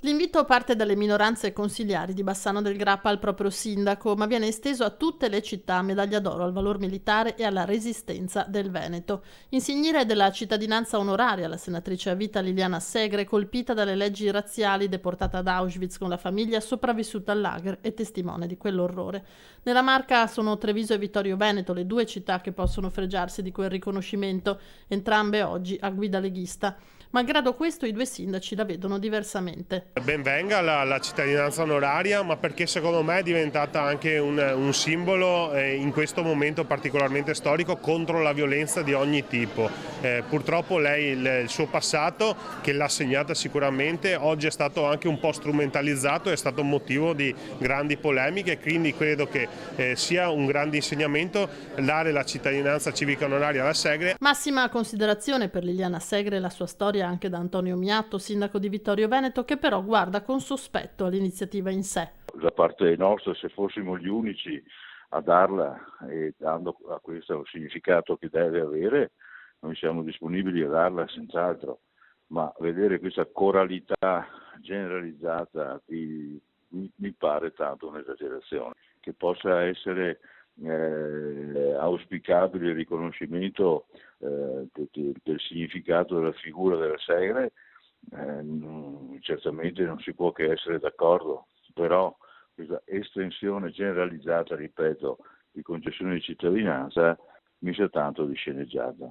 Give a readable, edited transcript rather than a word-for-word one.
L'invito parte dalle minoranze consiliari di Bassano del Grappa al proprio sindaco, ma viene esteso a tutte le città a medaglia d'oro al valor militare e alla resistenza del Veneto. Insignire della cittadinanza onoraria la senatrice a vita Liliana Segre, colpita dalle leggi razziali, deportata ad Auschwitz con la famiglia, sopravvissuta al lager e testimone di quell'orrore. Nella Marca sono Treviso e Vittorio Veneto le due città che possono fregiarsi di quel riconoscimento, entrambe oggi a guida leghista. Malgrado questo, i due sindaci la vedono diversamente. Ben venga la cittadinanza onoraria, ma perché secondo me è diventata anche un simbolo in questo momento particolarmente storico contro la violenza di ogni tipo. Purtroppo lei il suo passato, che l'ha segnata sicuramente, oggi è stato anche un po' strumentalizzato, è stato motivo di grandi polemiche, quindi credo che sia un grande insegnamento dare la cittadinanza civica onoraria alla Segre. Massima considerazione per Liliana Segre e la sua storia anche da Antonio Miatto, sindaco di Vittorio Veneto, che però guarda con sospetto all'iniziativa in sé. Da parte nostra, se fossimo gli unici a darla e dando a questo il significato che deve avere, noi siamo disponibili a darla senz'altro, ma vedere questa coralità generalizzata mi pare tanto un'esagerazione. Che possa essere auspicabile il riconoscimento del significato della figura della Segre, certamente non si può che essere d'accordo, però questa estensione generalizzata, ripeto, di concessione di cittadinanza mi sa tanto di sceneggiata.